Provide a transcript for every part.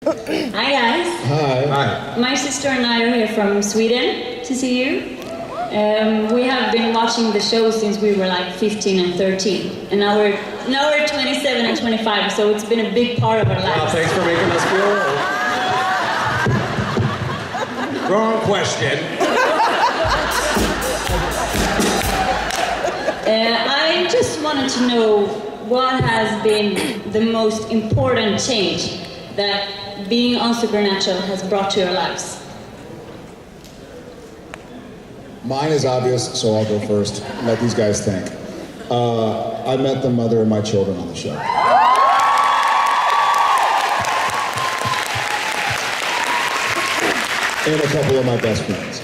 Hi guys. Hi. Hi. My sister and I are here from Sweden to see you. We have been watching the show since we were like 15 and 13, and now we're 27 and 25, so it's been a big part of our lives. Well, thanks for making us feel old. Wrong question. I just wanted to know what has been the most important change that being on Supernatural has brought to your lives. Mine is obvious, so I'll go first. Let these guys think. I met the mother of my children on the show. And a couple of my best friends.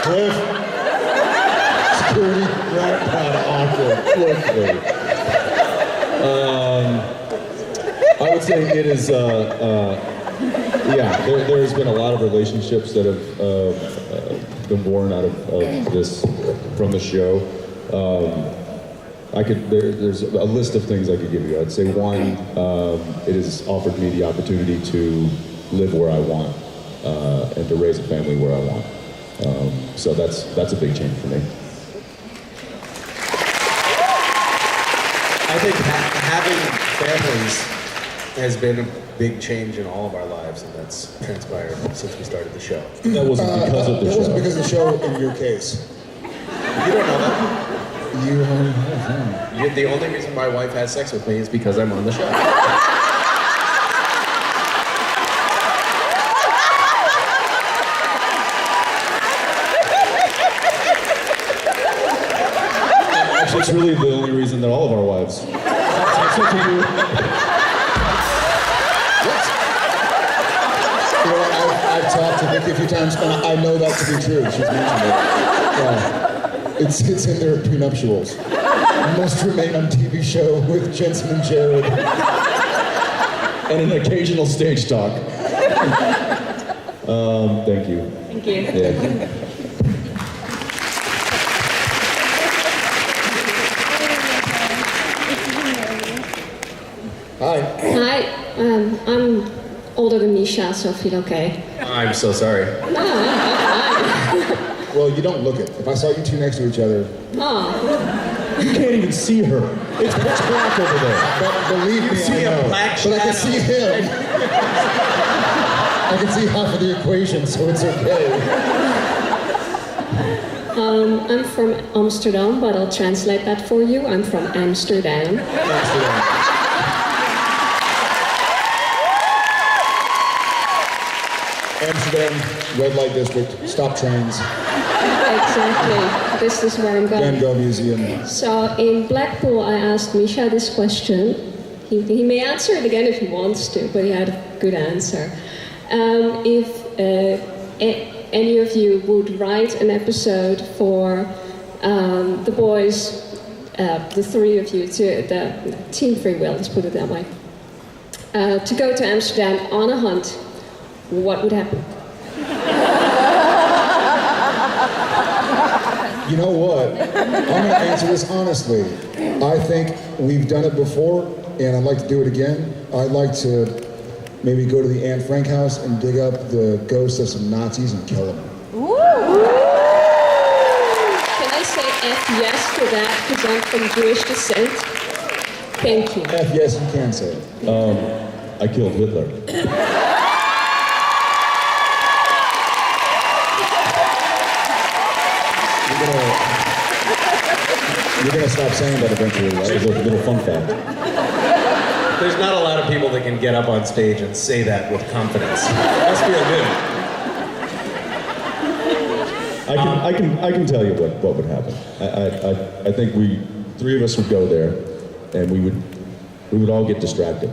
Cliff, security right out awkward quickly. I would say it is, yeah, there's been a lot of relationships that have been born out of this, from the show. There's a list of things I could give you. I'd say one, it has offered me the opportunity to live where I want and to raise a family where I want. So that's a big change for me. I think having families has been a big change in all of our lives, and that's transpired since we started the show. That wasn't because of the show. That wasn't because of the show in your case. You don't know that. You already have him. The only reason my wife has sex with me is because I'm on the show. It's really the only reason that all of our wives have sex with you. You know, I've talked to Nikki a few times, and I know that to be true. She's mentioned it. It's in their prenuptials. Must remain on TV show with Jensen and Jared. And an occasional stage talk. Thank you. Thank you. Yeah. Hi. Hi, I'm older than Misha, so I feel okay. I'm so sorry. No, I'm fine. Well, you don't look it. If I saw you two next to each other... Oh. You can't even see her. It's pitch black over there. But believe me, see I know. a black but I can see him. I can see half of the equation, so it's okay. I'm from Amsterdam, but I'll translate that for you. I'm from Amsterdam. Amsterdam, red light district, stop trains. Exactly. This is where I'm going. Van Gogh Museum. So in Blackpool, I asked Misha this question. He may answer it again if he wants to, but he had a good answer. If any of you would write an episode for the boys, the three of you, to the Team Free Will, let's put it that way, to go to Amsterdam on a hunt, what would happen? You know what? I'm going to answer this honestly. I think we've done it before, and I'd like to do it again. I'd like to maybe go to the Anne Frank house and dig up the ghosts of some Nazis and kill them. Ooh. Can I say F yes to that, because I'm from Jewish descent? Thank you. F yes, you can say it. I killed Hitler. You're gonna stop saying that eventually, right? It's a little fun fact. There's not a lot of people that can get up on stage and say that with confidence. Must feel good. I can tell you what would happen. I think three of us would go there, and we would all get distracted.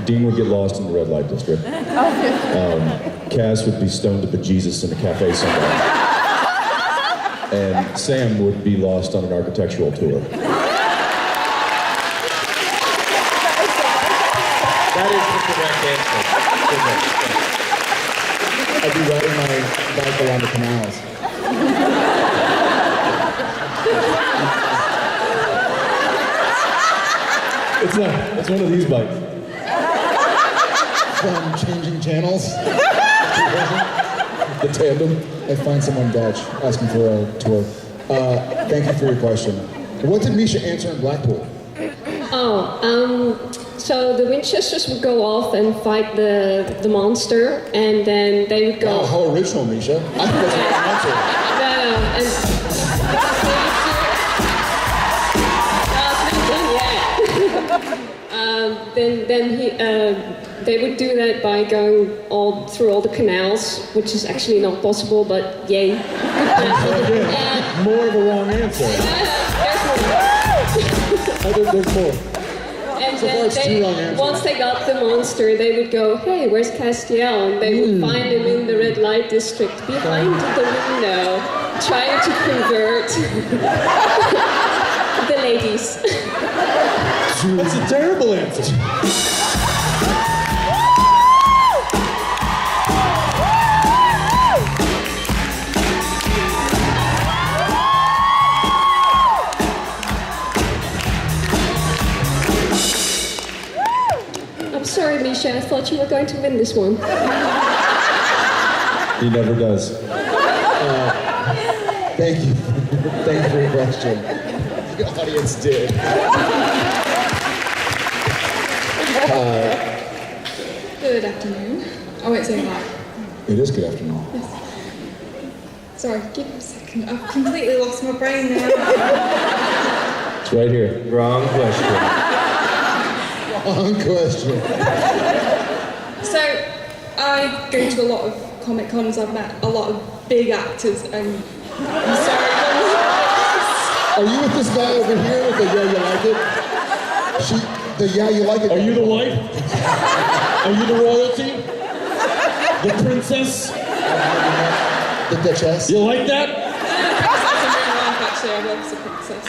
Dean would get lost in the red light district. Cass would be stoned to bejesus in a cafe somewhere. and Sam would be lost on an architectural tour. That is the correct answer. I'd be riding my bike around the canals. It's one of these bikes. From changing channels. The tandem. I find someone Dutch asking for a tour. Thank you for your question. What did Misha answer in Blackpool? So the Winchesters would go off and fight the monster, and then they would go. Wow, how original, Misha. I think that's what I answered. They would do that by going all through all the canals, which is actually not possible, but yay. More of a wrong answer. There's more. And then once they got the monster, they would go, hey, where's Castiel? And they would find him in the red light district behind the window, trying to convert the ladies. That's a terrible answer. I'm sorry, Misha, I thought you were going to win this one. He never does. Thank you. Thank you for your question. The audience did. Good afternoon. Oh, wait, say that. It is good afternoon. Sorry, give me a second. I've completely lost my brain now. It's right here. Wrong question. Wrong question. So, I go to a lot of Comic Cons. I've met a lot of big actors, and I'm sorry. Are you with this guy over here with the yeah, you like it? The yeah, you like it. Are you the wife? Are you the royalty? The princess? The Duchess? You like that? Actually, I was a princess.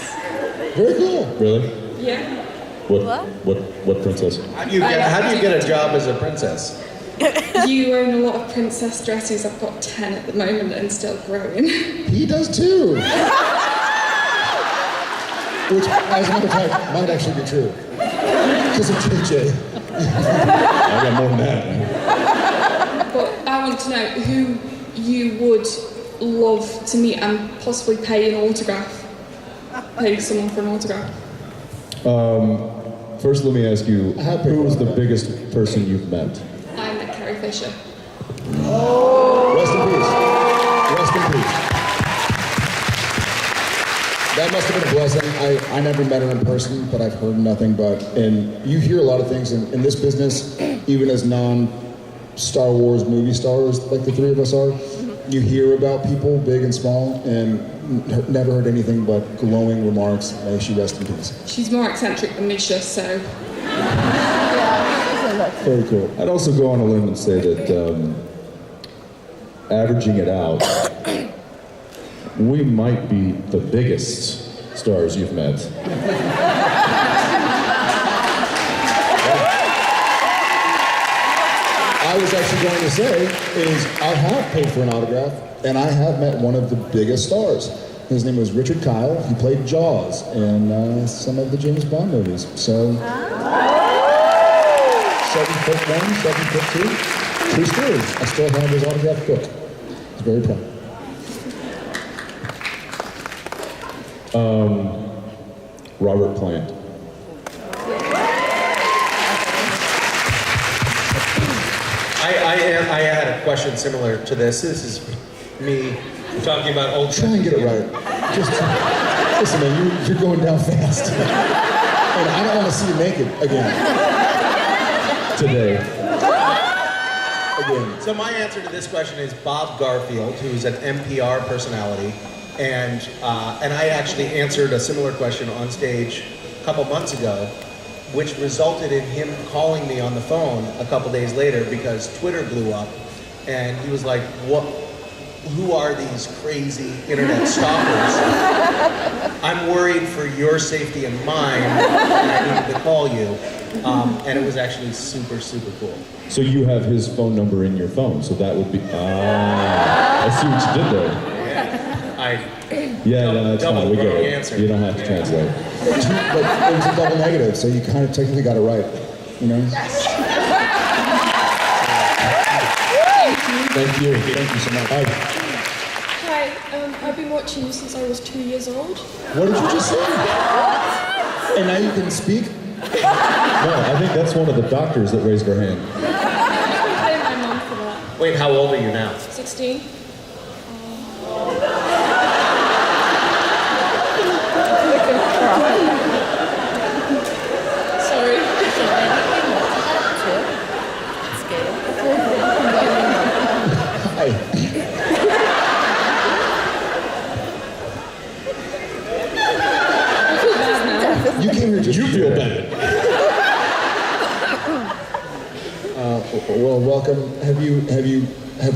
Very cool. Really? Yeah. What princess? How do you get a job as a princess? You own a lot of princess dresses. I've got 10 at the moment and still growing. He does too. Which, as a matter of fact, might actually be true. Because of JJ. I got more than that. But I want to know who you would love to meet and possibly pay an autograph. Pay someone for an autograph. First, let me ask you, I have been who was the one. biggest person you've met? I met Carrie Fisher. Rest in peace. Rest in peace. That must have been a blessing. I never met her in person, but I've heard nothing but, and you hear a lot of things in this business, even as non-Star Wars movie stars, like the three of us are, you hear about people, big and small, and never heard anything but glowing remarks. May she rest in peace. She's more eccentric than Misha, so Very cool. I'd also go on a limb and say that averaging it out, we might be the biggest stars you've met. I was actually going to say is I have paid for an autograph, and I have met one of the biggest stars. His name was Richard Kyle. He played Jaws in some of the James Bond movies. So, 7'1", 7'2". True story. I still have his autographed book. He's very proud. Robert Plant. I had a question similar to this. This is me talking about old. Try and get it right. Just listen, man. You're going down fast, and I don't want to see you naked again. Today. Again. So my answer to this question is Bob Garfield, who's an NPR personality, and I actually answered a similar question on stage a couple months ago, which resulted in him calling me on the phone a couple days later because Twitter blew up, and he was like, "What? who are these crazy internet stalkers? I'm worried for your safety and mine, and I needed to call you. And it was actually super, super cool. So you have his phone number in your phone, so that would be, I see what you did there. Yeah, no, it's double fine, we get wrong it. answer. You don't have to translate. But it was a double negative, so you kind of technically got it right. You know? Thank you. Thank you so much. Hi, I've been watching you since I was 2 years old. What did you just say? And now you can speak? No, I think that's one of the doctors that raised her hand. I blame my mum for that. Wait, how old are you now? 16. Sorry. Hi. You came here just You feel bad. Well, welcome. Have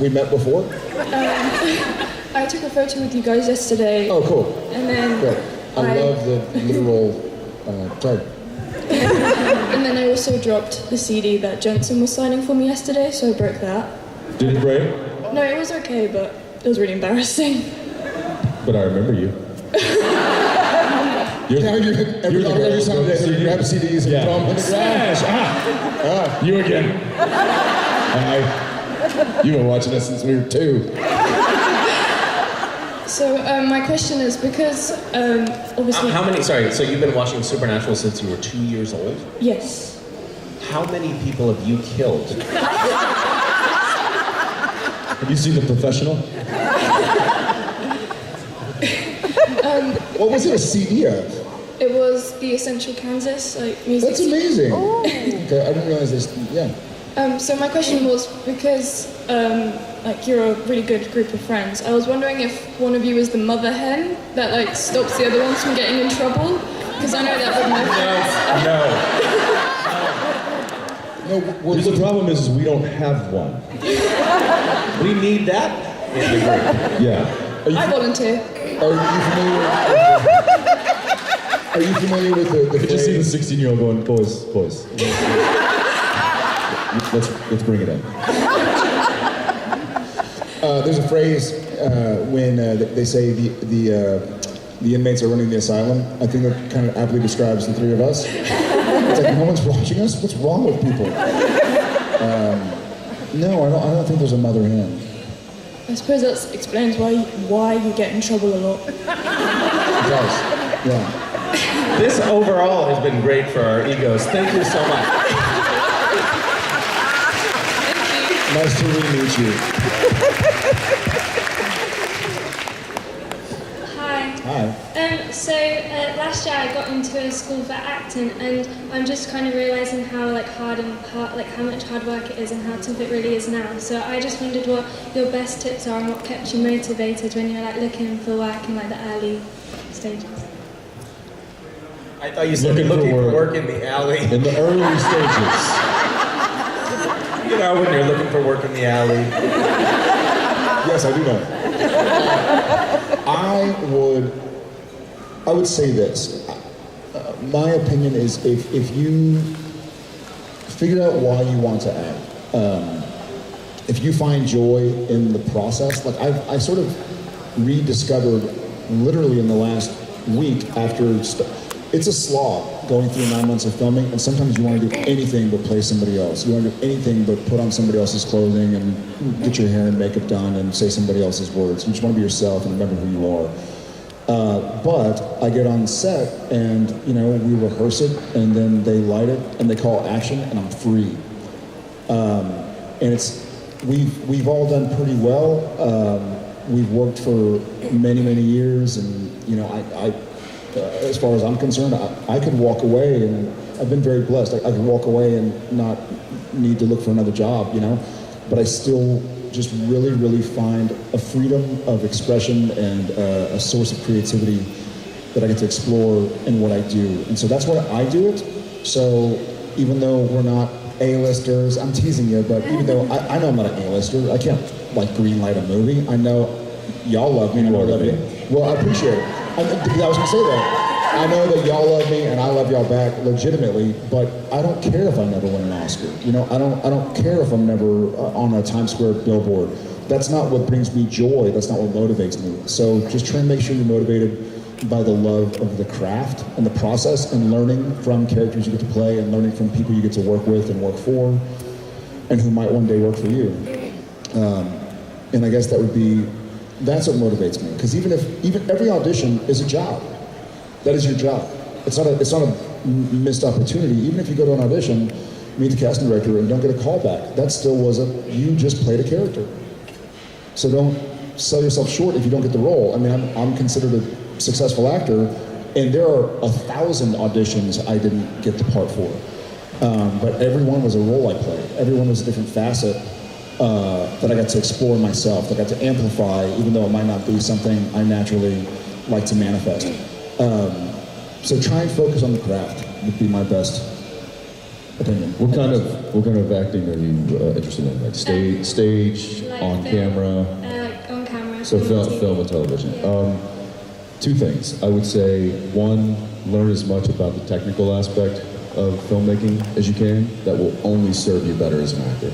we met before? I took a photo with you guys yesterday. Oh, cool. And then Great. I love the literal. Sorry. And then I also dropped the CD that Jensen was signing for me yesterday, so I broke that. Did it break? No, it was okay, but it was really embarrassing. But I remember you. You're Now you're every the girl time who they CD? grab CDs and Yeah. throw them on the ground. Smash! You again. Hi. You've been watching us since we were 2. So my question is, because obviously... How many, sorry, so you've been watching Supernatural since you were 2 years old? Yes. How many people have you killed? Have you seen The Professional? What was it a CD of? It was the Essential Kansas, like music. That's amazing. Okay, I didn't realize this. Yeah. So my question was, because like you're a really good group of friends, I was wondering if one of you is the mother hen that like stops the other ones from getting in trouble, because I know that with my friends. No. Well, The problem is we don't have one. We need that in the group. Yeah. I volunteer. Are you familiar with the Did you see the phrase? 16-year-old going, boys? Let's bring it in. There's a phrase when they say the inmates are running the asylum. I think that kind of aptly describes the three of us. It's like no one's watching us. What's wrong with people? No, I don't think there's a mother hen. I suppose that explains why you get in trouble a lot. It does. Yeah. This overall has been great for our egos. Thank you so much. Nice to re-meet you. Hi. Hi. So last year I got into a school for acting, and I'm just kind of realizing how how much hard work it is and how tough it really is now. So I just wondered what your best tips are and what kept you motivated when you're looking for work in the early stages. I thought you said looking for work in the alley. In the early stages. You know, when you're looking for work in the alley. Yes, I do know. I would say this. My opinion is if you figure out why you want to act, if you find joy in the process, like I sort of rediscovered literally in the last week after it's a slog going through 9 months of filming, and sometimes you want to do anything but play somebody else. You want to do anything but put on somebody else's clothing and get your hair and makeup done and say somebody else's words. You just want to be yourself and remember who you are. But I get on set and, we rehearse it and then they light it and they call action and I'm free. And we've all done pretty well. We've worked for many, many years and, as far as I'm concerned, I could walk away, and I've been very blessed. I could walk away and not need to look for another job, but I still just really, really find a freedom of expression and a source of creativity that I get to explore in what I do. And so that's why I do it. So even though we're not A-listers, I'm teasing you, but even though I know I'm not an A-lister, I can't green light a movie. I know y'all love me and I love you. Well, I appreciate it. I was gonna say that. I know that y'all love me and I love y'all back legitimately, but I don't care if I never win an Oscar. You know, I don't care if I'm never on a Times Square billboard. That's not what brings me joy. That's not what motivates me. So just try and make sure you're motivated by the love of the craft and the process and learning from characters you get to play and learning from people you get to work with and work for and who might one day work for you. And I guess that's what motivates me. Because even every audition is a job. That is your job. It's not a missed opportunity. Even if you go to an audition, meet the casting director and don't get a call back, that still you just played a character. So don't sell yourself short if you don't get the role. I mean, I'm considered a successful actor, and there are 1,000 auditions I didn't get the part for. But every one was a role I played. Every one was a different facet that I got to explore myself, that I got to amplify, even though it might not be something I naturally like to manifest. So try and focus on the craft would be my best opinion. What kind of acting are you interested in? Like stage, Like on film, camera? on camera. So film and television. Two things. I would say, one, learn as much about the technical aspect of filmmaking as you can. That will only serve you better as an actor.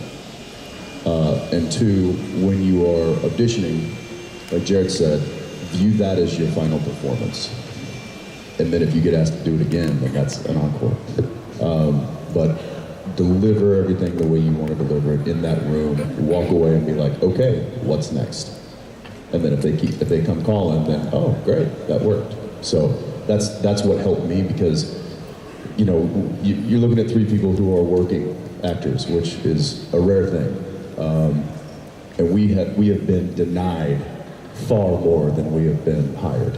And two, when you are auditioning, like Jared said, view that as your final performance. And then if you get asked to do it again, then that's an encore. But deliver everything the way you want to deliver it in that room. Walk away and be like, okay, what's next? And then if they come calling, then oh, great, that worked. So that's what helped me, because you're looking at three people who are working actors, which is a rare thing. And we have been denied far more than we have been hired.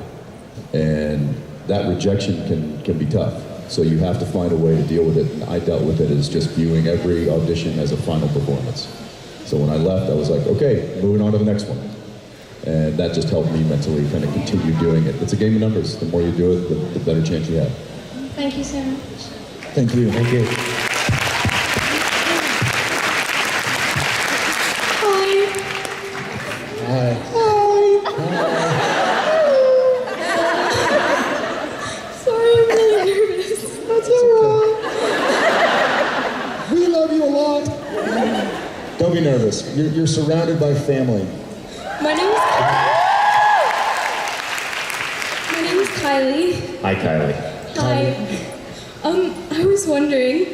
And that rejection can be tough. So you have to find a way to deal with it. And I dealt with it as just viewing every audition as a final performance. So when I left, I was like, okay, moving on to the next one. And that just helped me mentally kind of continue doing it. It's a game of numbers. The more you do it, the better chance you have. Thank you so much. Thank you. Thank you. Hi. Sorry, I'm really nervous. That's all right. We love you a lot. Don't be nervous. You're surrounded by family. My name is Kylie. Hi, Kylie. Hi. I was wondering,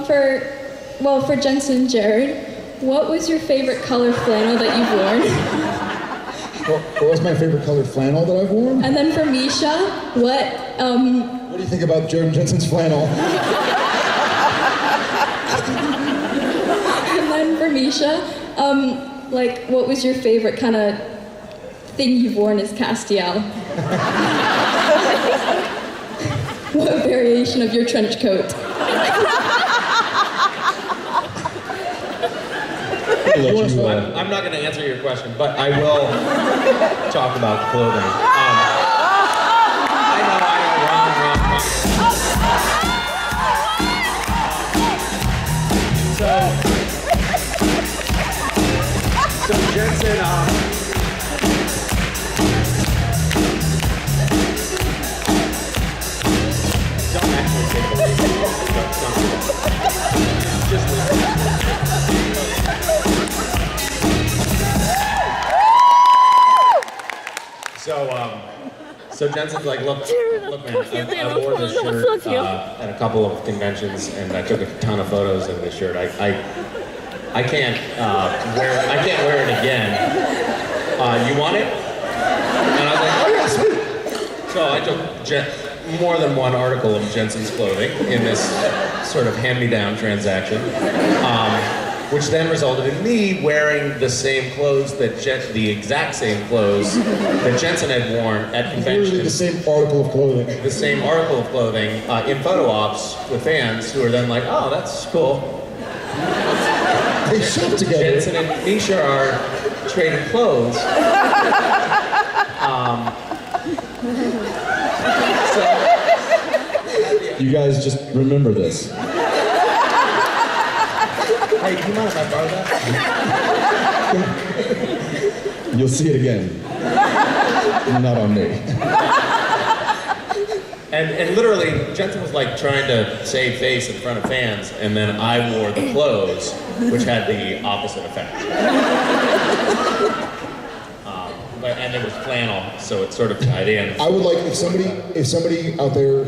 for Jensen and Jared, what was your favorite color flannel that you've worn? What was my favorite colored flannel that I've worn? And then for Misha, what do you think about Jared Jensen's flannel? And then for Misha, what was your favorite kind of thing you've worn as Castiel? What variation of your trench coat? I'm not going to answer your question, but I will talk about clothing. I know, wrong. So Jensen, don't actually take the lead. Don't do that. Just listen. So Jensen's like, look, man, I wore this shirt at a couple of conventions, and I took a ton of photos of this shirt. I can't wear it again. You want it? And I was like, oh yeah, sweet. So I took more than one article of Jensen's clothing in this sort of hand-me-down transaction. Which then resulted in me wearing the same clothes the exact same clothes that Jensen had worn at conventions. Literally the same article of clothing. The same article of clothing in photo ops with fans who are then like, oh, that's cool. They shop together. Jensen and Misha are trading clothes. You guys just remember this. Hey, do you mind if I borrow that? You'll see it again. Not on me. And literally, Jensen was like trying to save face in front of fans, and then I wore the clothes, which had the opposite effect. And it was flannel, so it sort of tied in. I would like, if somebody out there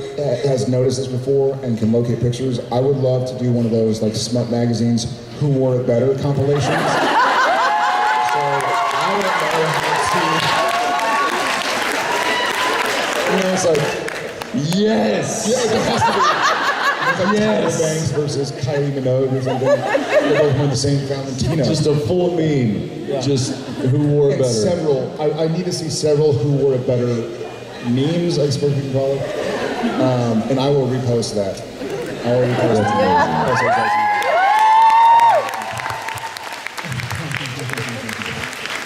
has noticed this before and can locate pictures, I would love to do one of those like Smut Magazine's Who Wore It Better compilations. So I don't know how to, it's like, yes! yeah, it has to be. It's like Yes. Tyra Banks versus Kylie Minogue or something. They're both on the same Valentino. Just a full meme. Yeah. Just who wore it And better. several, I need to see several Who Wore It Better memes, I suppose we can call it. And I will repost that. I will repost that.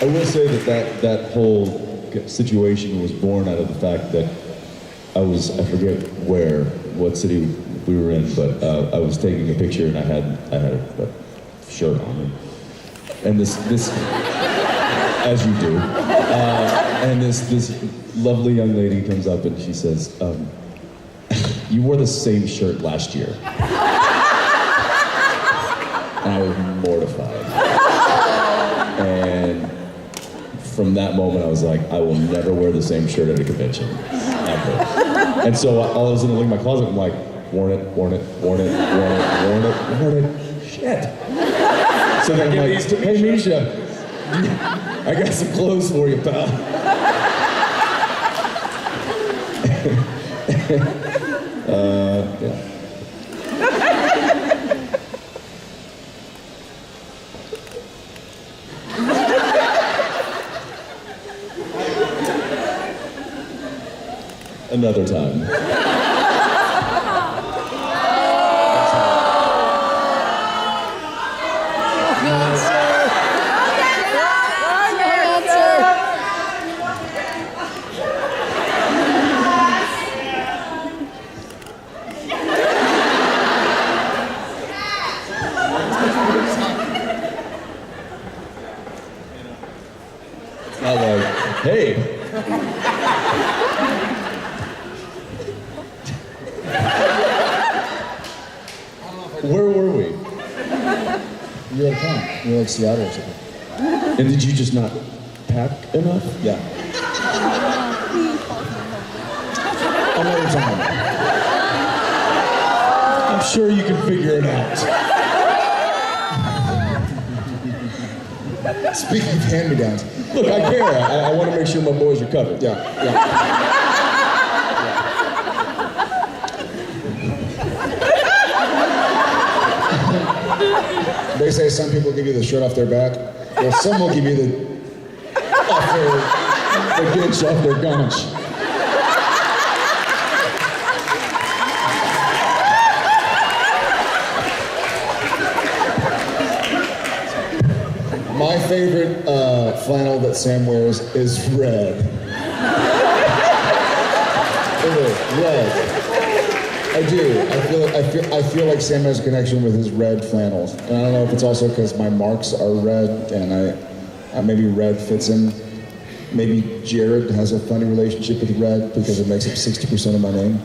I will say that whole situation was born out of the fact that I forget what city we were in, but I was taking a picture and I had a shirt on, and this as you do, and this lovely young lady comes up and she says, "You wore the same shirt last year," and I was mortified. And from that moment, I was like, I will never wear the same shirt at a convention, ever. And so all of a sudden, I look in my closet, I'm like, worn it. Shit. So then I'm like, hey Misha, I got some clothes for you, pal. Yeah. Another time. It's not like, hey. Where were we? You're out of town. You're like Seattle or something. And did you just not pack enough? Yeah. Another time. I'm sure you can figure it out. Speaking of hand-me-downs. Look, I care. I want to make sure my boys are covered. Yeah. They say some people give you the shirt off their back. Well, some will give you the ginch off their gunch. My favorite flannel that Sam wears is red. Red. I do. I feel like Sam has a connection with his red flannels, and I don't know if it's also because my marks are red, and maybe red fits in. Maybe Jared has a funny relationship with red because it makes up 60% of my name.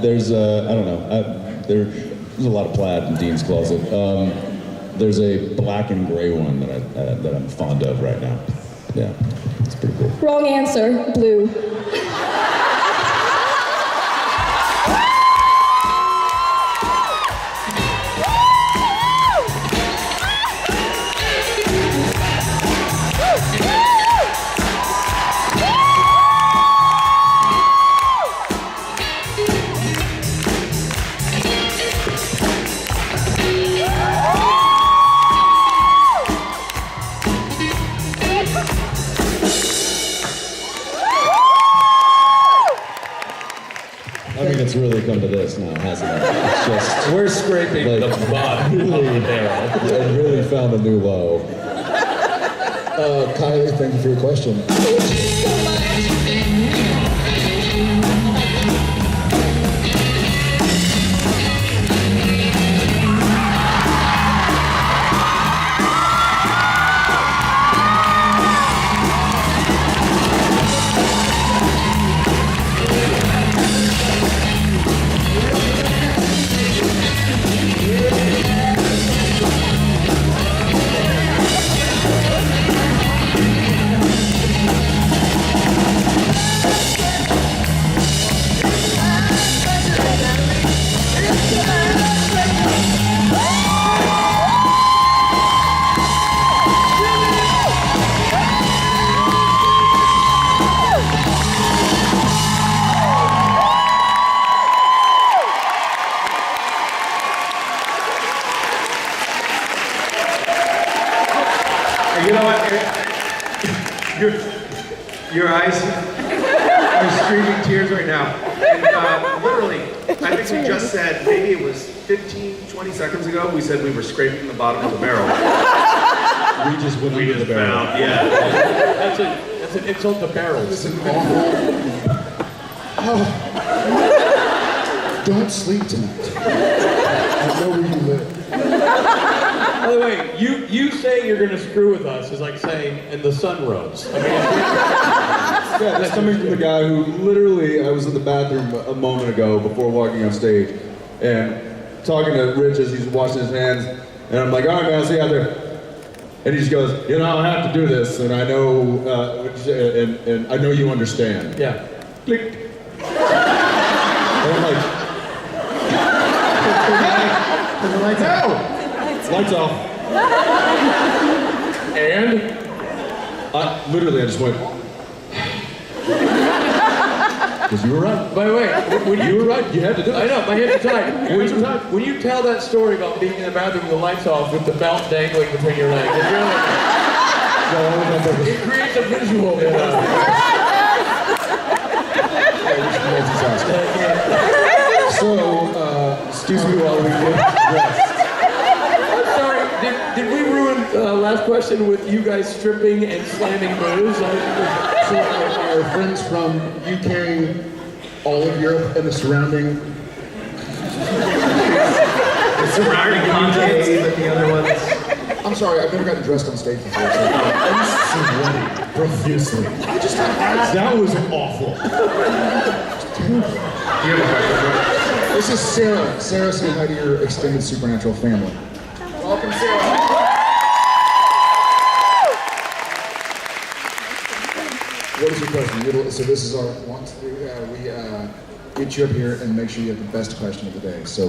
There's I don't know. There's a lot of plaid in Dean's closet. There's a black and gray one that I'm fond of right now. Yeah, it's pretty cool. Wrong answer, blue. I mean, it's really come to this now, hasn't it? It's just We're scraping like, the bottom of the barrel. I really found a new low. Kylie, thank you for your question. You know what? Your eyes are streaming tears right now. And literally, I think we just said, maybe it was 15, 20 seconds ago, we said we were scraping the bottom of the barrel. We just went under the barrel. Yeah. That's an insult to barrels. This is awful. Oh. Don't sleep tonight. I know where you live. By the way, you saying you're going to screw with us is like saying, and the sun rose. I mean, Yeah, that's coming from the guy who literally, I was in the bathroom a moment ago before walking on stage and talking to Rich as he's washing his hands, and I'm like, all right, man, I'll see you out there. And he just goes, you know, I have to do this, and I know, and I know you understand. yeah. Click. And I'm like, no! Lights off. And? Literally, I just went. Because you were right. By the way, when You were right. You had to do it. I know, my hands are tied. When you tell that story about being in the bathroom with the lights off with the belt dangling between your legs, it creates a visual. So, excuse me while we get dressed. I'm sorry, did we ruin last question with you guys stripping and slamming booze? So our friends from UK, all of Europe, and the surrounding continents, but the other ones. I'm sorry, I've never gotten dressed on stage before. So I'm sweating profusely. That was awful. This is Sarah. Sarah, say hi to your extended supernatural family. Welcome, Sarah. What is your question? So this is our want. We get you up here and make sure you have the best question of the day. So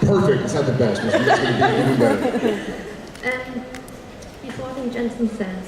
perfect. It's not the best, but it's going to be even better. Before I think Jensen said.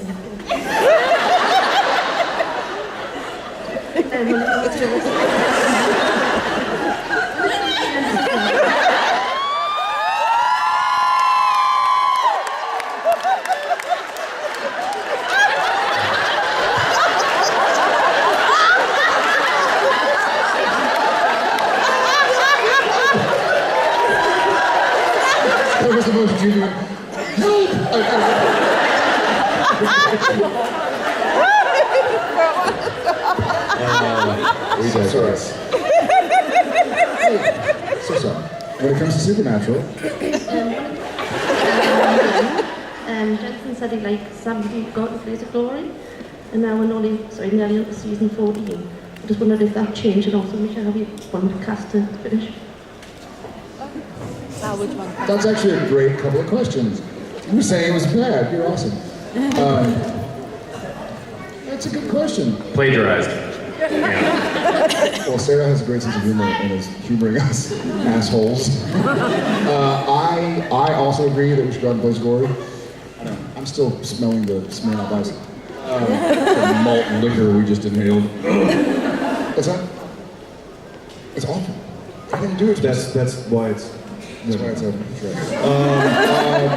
That was the most genuine. Help! We digress. So sorry. When it comes to supernatural, Jensen said he liked somebody who got in place of glory, and now we're nearly on to season 14. I just wondered if that changed, and also Michelle, how you want the cast to finish. that's actually a great couple of questions. You were saying it was bad. You're awesome. That's a good question. Plagiarized. Well, Sarah has a great sense of humor and is humoring us assholes. I also agree that we should go out and place glory. I don't know. I'm still smelling the smell of ice. The malt liquor we just inhaled. What's that? It's awful. I didn't do it. That's why it's. That's why it's open.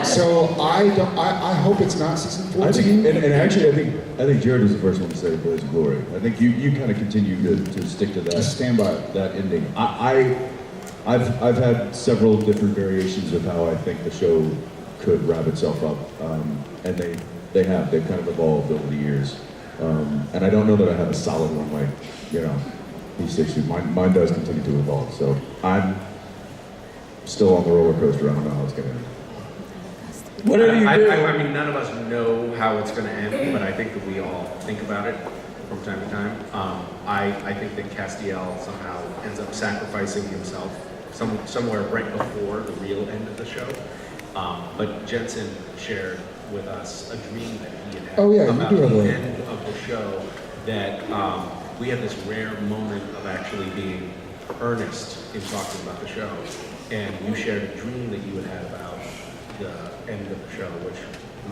So I hope it's not season 14. I think, and actually, I think Jared was the first one to say Blaze of Glory. I think you kind of continue to stick to that. Just stand by it. That ending. I've had several different variations of how I think the show could wrap itself up, and they've kind of evolved over the years. And I don't know that I have a solid one like these six. Mine does continue to evolve. So I'm still on the roller coaster. I don't know how it's going to end. Whatever you do. I mean, none of us know how it's going to end, but I think that we all think about it from time to time. I think that Castiel somehow ends up sacrificing himself somewhere right before the real end of the show. But Jensen shared with us a dream that he had Oh, yeah, you about do have the one. end of the show, that we had this rare moment of actually being earnest in talking about the show. And you shared a dream that you had about the end of the show, which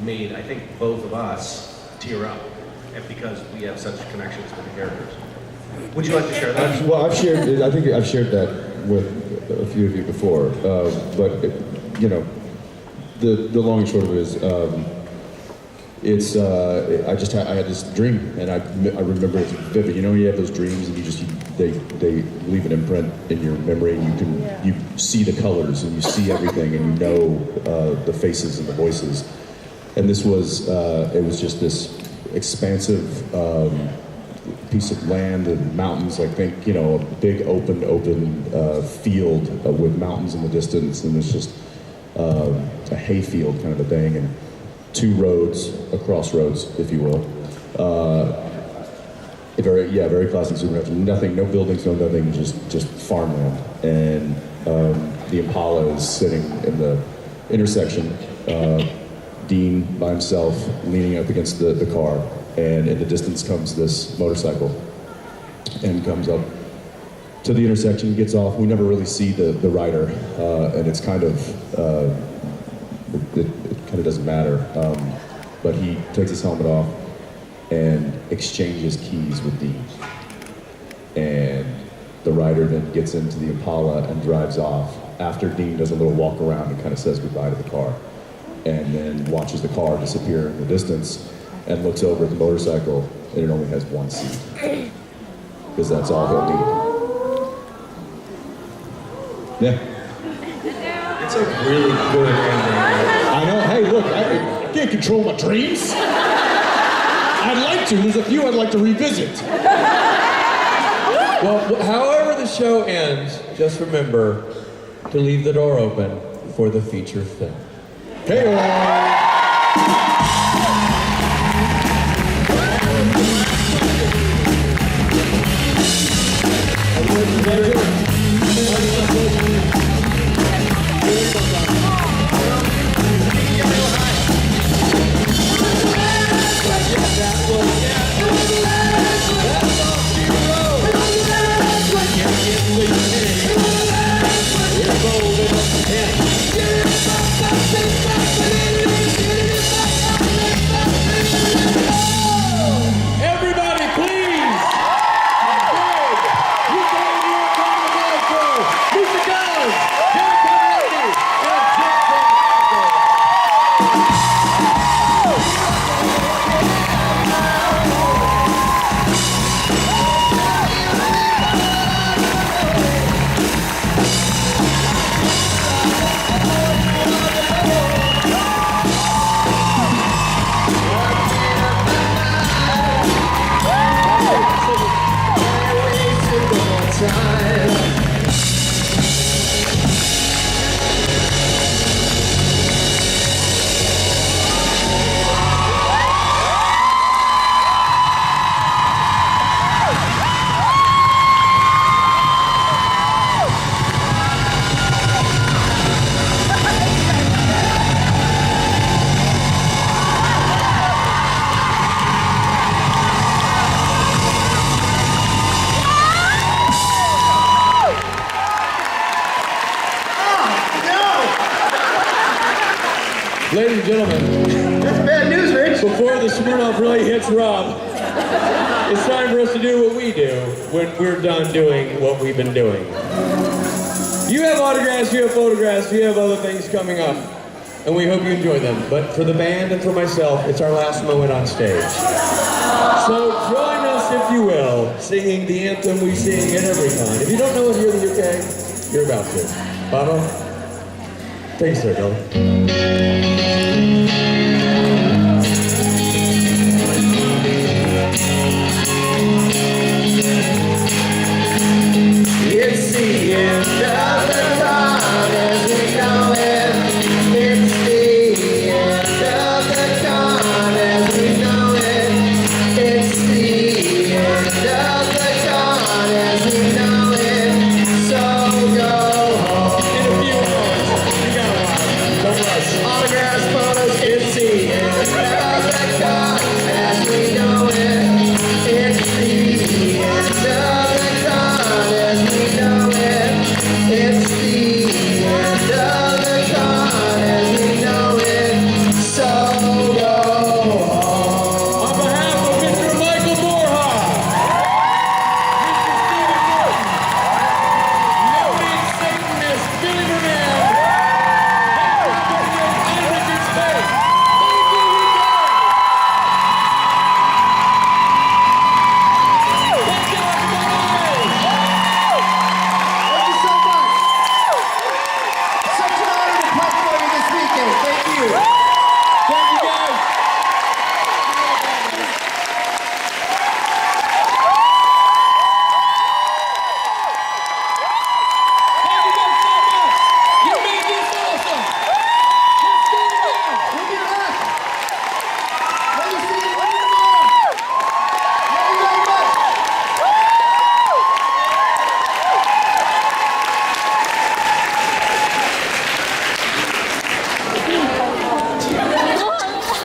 made, I think, both of us tear up, and because we have such connections with the characters. Would you like to share that? I think I've shared that with a few of you before, but the long and short of it is, It's I had this dream, and I remember it's vivid. You know, you have those dreams, and they leave an imprint in your memory, and you see the colors, and you see everything, and you know the faces and the voices. And this was it was just this expansive piece of land and mountains. I think, you know, a big open field with mountains in the distance, and it's just a hayfield kind of a thing, and two roads, a crossroads, if you will. Very classic supernatural. Nothing, no buildings, no nothing, just farmland. And the Impala is sitting in the intersection, Dean by himself, leaning up against the car, and in the distance comes this motorcycle, and comes up to the intersection, gets off. We never really see the rider, and it's kind of, it kind of doesn't matter, but he takes his helmet off and exchanges keys with Dean. And the rider then gets into the Impala and drives off after Dean does a little walk around and kind of says goodbye to the car, and then watches the car disappear in the distance and looks over at the motorcycle, and it only has one seat, because that's all he'll need. Yeah. It's a really good ending. I know. Hey, look, I can't control my dreams. I'd like to. There's a few I'd like to revisit. Well, however the show ends, just remember to leave the door open for the feature film. Hey, Ladies and gentlemen, That's bad news, Rich. before the Smirnoff really hits Rob, it's time for us to do what we do when we're done doing what we've been doing. You have autographs, you have photographs, you have other things coming up, and we hope you enjoy them. But for the band and for myself, it's our last moment on stage. So join us, if you will, singing the anthem we sing at every con. If you don't know it here in the UK, you're about to. Baba, thanks, sir, Bill. It's the end of the con as we know it. It's the end of the con as we know it. It's the end of the con as we know it. So go home. In a few moments, you got a lot. Don't rush. you.